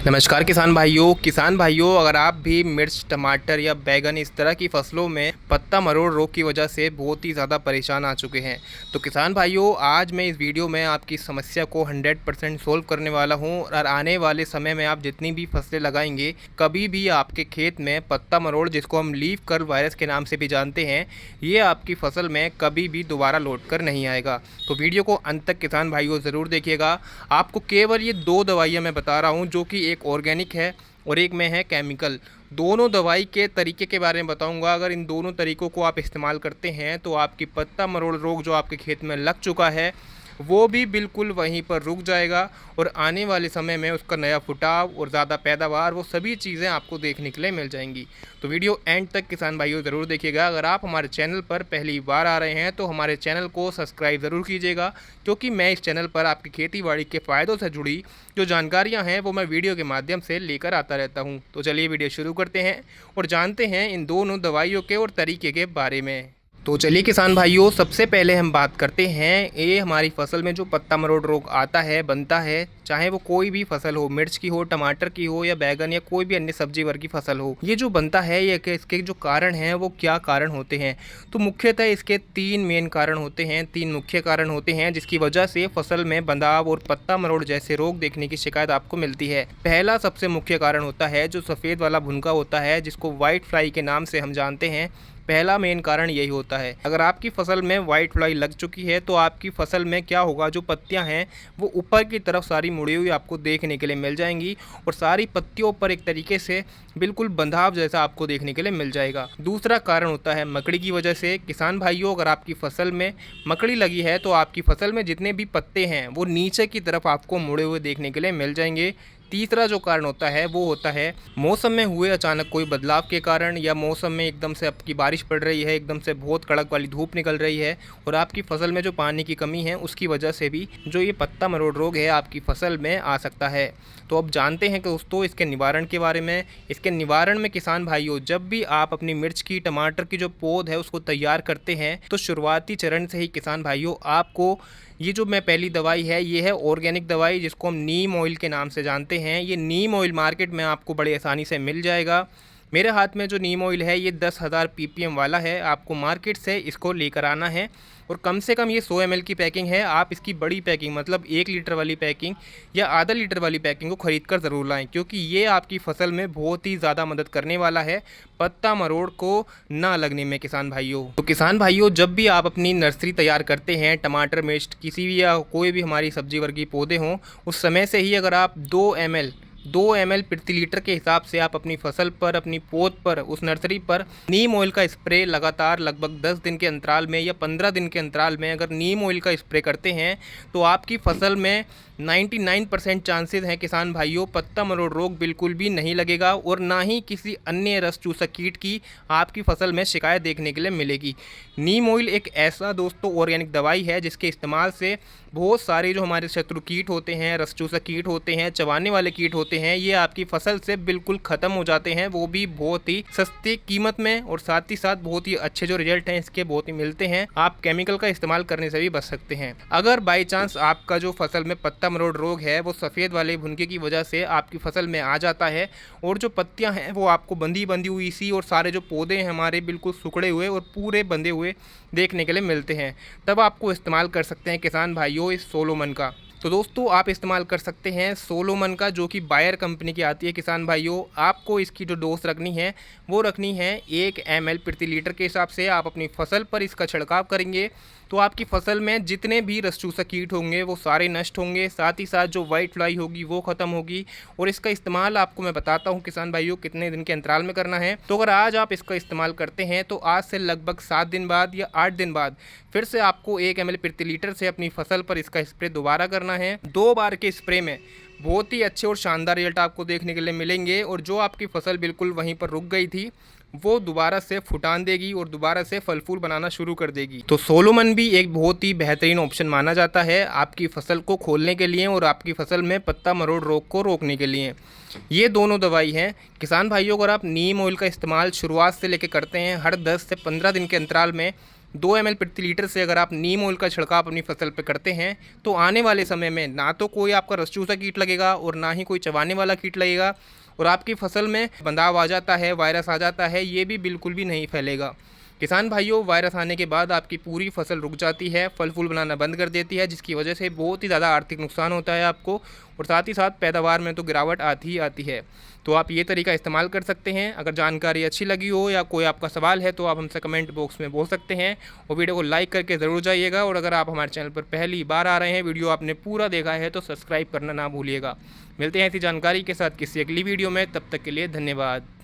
नमस्कार किसान भाइयों, अगर आप भी मिर्च, टमाटर या बैंगन इस तरह की फसलों में पत्ता मरोड़ रोग की वजह से बहुत ही ज़्यादा परेशान आ चुके हैं, तो किसान भाइयों आज मैं इस वीडियो में आपकी समस्या को 100% सोल्व करने वाला हूं। और आने वाले समय में आप जितनी भी फसलें लगाएंगे, कभी भी आपके खेत में पत्ता मरोड़, जिसको हम लीफ कर्ल वायरस के नाम से भी जानते हैं, ये आपकी फसल में कभी भी दोबारा लौट कर नहीं आएगा। तो वीडियो को अंत तक किसान भाइयों ज़रूर देखिएगा। आपको केवल ये 2 दवाइयाँ मैं बता रहा हूँ, जो कि एक ऑर्गेनिक है और एक में है केमिकल। दोनों दवाई के तरीके के बारे में बताऊंगा। अगर इन दोनों तरीक़ों को आप इस्तेमाल करते हैं तो आपकी पत्ता मरोड़ रोग जो आपके खेत में लग चुका है वो भी बिल्कुल वहीं पर रुक जाएगा और आने वाले समय में उसका नया फुटाव और ज़्यादा पैदावार, वो सभी चीज़ें आपको देखने के लिए मिल जाएंगी। तो वीडियो एंड तक किसान भाइयों ज़रूर देखिएगा। अगर आप हमारे चैनल पर पहली बार आ रहे हैं तो हमारे चैनल को सब्सक्राइब ज़रूर कीजिएगा, क्योंकि मैं इस चैनल पर आपकी खेती बाड़ी के फ़ायदों से जुड़ी जो जानकारियाँ हैं वो मैं वीडियो के माध्यम से लेकर आता रहता हूँ। तो चलिए वीडियो शुरू करते हैं और जानते हैं इन दोनों दवाइयों के और तरीके के बारे में। तो चलिए किसान भाइयों, सबसे पहले हम बात करते हैं ये हमारी फसल में जो पत्ता मरोड़ रोग आता है, बनता है, चाहे वो कोई भी फसल हो, मिर्च की हो, टमाटर की हो या बैगन या कोई भी अन्य सब्जी वर्ग की फसल हो, ये जो बनता है ये इसके जो कारण हैं वो क्या कारण होते हैं। तो मुख्यतः इसके 3 मेन कारण होते हैं, 3 मुख्य कारण होते हैं जिसकी वजह से फसल में बंधाव और पत्ता मरोड़ जैसे रोग देखने की शिकायत आपको मिलती है। पहला सबसे मुख्य कारण होता है जो सफ़ेद वाला भुनका होता है, जिसको वाइट फ्लाई के नाम से हम जानते हैं। पहला मेन कारण यही होता है। अगर आपकी फसल में वाइट फ्लाई लग चुकी है तो आपकी फसल में क्या होगा, जो पत्तियां हैं वो ऊपर की तरफ सारी मुड़ी हुई आपको देखने के लिए मिल जाएंगी और सारी पत्तियों पर एक तरीके से बिल्कुल बंधाव जैसा आपको देखने के लिए मिल जाएगा। दूसरा कारण होता है मकड़ी की वजह से। किसान भाइयों, अगर आपकी फसल में मकड़ी लगी है तो आपकी फसल में जितने भी पत्ते हैं वो नीचे की तरफ आपको मुड़े हुए देखने के लिए मिल जाएंगे। तीसरा जो कारण होता है वो होता है मौसम में हुए अचानक कोई बदलाव के कारण, या मौसम में एकदम से आपकी बारिश पड़ रही है, एकदम से बहुत कड़क वाली धूप निकल रही है और आपकी फसल में जो पानी की कमी है उसकी वजह से भी जो ये पत्ता मरोड़ रोग है आपकी फसल में आ सकता है। तो अब जानते हैं कि दोस्तों इसके निवारण के बारे में। इसके निवारण में किसान भाइयों, जब भी आप अपनी मिर्च की, टमाटर की जो पौध है उसको तैयार करते हैं तो शुरुआती चरण से ही किसान भाइयों आपको ये जो मैं पहली दवाई है ये है ऑर्गेनिक दवाई, जिसको हम नीम ऑयल के नाम से जानते हैं। ये नीम ऑयल मार्केट में आपको बड़ी आसानी से मिल जाएगा। मेरे हाथ में जो नीम ऑयल है ये 10,000 ppm वाला है। आपको मार्केट से इसको लेकर आना है और कम से कम ये 100 ml की पैकिंग है। आप इसकी बड़ी पैकिंग मतलब 1 लीटर वाली पैकिंग या आधा लीटर वाली पैकिंग को ख़रीद कर ज़रूर लाएं, क्योंकि ये आपकी फसल में बहुत ही ज़्यादा मदद करने वाला है पत्ता मरोड़ को ना लगने में। किसान भाइयों, तो किसान भाइयों जब भी आप अपनी नर्सरी तैयार करते हैं, टमाटर, मिर्च, किसी भी या कोई भी हमारी सब्जी वर्गीय पौधे हों, उस समय से ही अगर आप 2 ml प्रति लीटर के हिसाब से आप अपनी फसल पर, अपनी पौध पर, उस नर्सरी पर नीम ऑयल का स्प्रे लगातार लगभग 10 दिन के अंतराल में या 15 दिन के अंतराल में अगर नीम ऑयल का स्प्रे करते हैं तो आपकी फसल में 99% चांसेस हैं किसान भाइयों पत्ता मरोड़ रोग बिल्कुल भी नहीं लगेगा और ना ही किसी अन्य रस चूसक कीट की आपकी फसल में शिकायत देखने के लिए मिलेगी। नीम ऑयल एक ऐसा दोस्तों ऑर्गेनिक दवाई है जिसके इस्तेमाल से बहुत सारे जो हमारे शत्रु कीट होते हैं, रस चूसक कीट होते हैं, चबाने वाले कीट होते हैं, ये आपकी फसल से बिल्कुल ख़त्म हो जाते हैं, वो भी बहुत ही सस्ती कीमत में। और साथ ही साथ बहुत ही अच्छे जो रिजल्ट हैं इसके बहुत ही मिलते हैं। आप केमिकल का इस्तेमाल करने से भी बच सकते हैं। अगर बाई चांस आपका जो फसल में पत्ता मरोड़ रोग है वो सफ़ेद वाले भुनके की वजह से आपकी फसल में आ जाता है और जो पत्तियां हैं वो आपको बंधी हुई सी और सारे जो पौधे हैं हमारे बिल्कुल सुखड़े हुए और पूरे बंधे हुए देखने के लिए मिलते हैं, तब आपको इस्तेमाल कर सकते हैं किसान भाइयों इस सोलोमन का। तो दोस्तों आप इस्तेमाल कर सकते हैं सोलोमन का, जो कि बायर कंपनी की आती है। किसान भाइयों, आपको इसकी जो डोज रखनी है वो रखनी है 1 ml प्रति लीटर के हिसाब से। आप अपनी फसल पर इसका छिड़काव करेंगे तो आपकी फसल में जितने भी रस चूसक कीट होंगे वो सारे नष्ट होंगे, साथ ही साथ जो वाइट फ्लाई होगी वो ख़त्म होगी। और इसका इस्तेमाल आपको मैं बताता हूँ किसान भाइयों कितने दिन के अंतराल में करना है। तो अगर आज आप इसका इस्तेमाल करते हैं तो आज से लगभग 7 दिन बाद या 8 दिन बाद फिर से आपको 1 ml प्रति लीटर से अपनी फसल पर इसका स्प्रे दोबारा करना है। 2 बार के स्प्रे में बहुत ही अच्छे और शानदार रिजल्ट आपको देखने के लिए मिलेंगे और जो आपकी फसल बिल्कुल वहीं पर रुक गई थी वो दोबारा से फुटान देगी और दोबारा से फल फूल बनाना शुरू कर देगी। तो सोलोमन भी एक बहुत ही बेहतरीन ऑप्शन माना जाता है आपकी फसल को खोलने के लिए और आपकी फसल में पत्ता मरोड़ रोग को रोकने के लिए। ये दोनों दवाई हैं किसान भाइयों। अगर आप नीम ऑयल का इस्तेमाल शुरुआत से लेकर करते हैं, हर 10 से 15 दिन के अंतराल में 2 ml प्रति लीटर से अगर आप नीम ऑयल का छिड़काव अपनी फसल पर करते हैं तो आने वाले समय में ना तो कोई आपका रस चूसा कीट लगेगा और ना ही कोई चबाने वाला कीट लगेगा, और आपकी फसल में बंधाव आ जाता है, वायरस आ जाता है, ये भी बिल्कुल भी नहीं फैलेगा। किसान भाइयों, वायरस आने के बाद आपकी पूरी फसल रुक जाती है, फल फूल बनाना बंद कर देती है, जिसकी वजह से बहुत ही ज़्यादा आर्थिक नुकसान होता है आपको, और साथ ही साथ पैदावार में तो गिरावट आती ही आती है। तो आप ये तरीका इस्तेमाल कर सकते हैं। अगर जानकारी अच्छी लगी हो या कोई आपका सवाल है तो आप हमसे कमेंट बॉक्स में बोल सकते हैं, और वीडियो को लाइक करके ज़रूर जाइएगा। और अगर आप हमारे चैनल पर पहली बार आ रहे हैं, वीडियो आपने पूरा देखा है तो सब्सक्राइब करना ना भूलिएगा। मिलते हैं ऐसी जानकारी के साथ किसी अगली वीडियो में, तब तक के लिए धन्यवाद।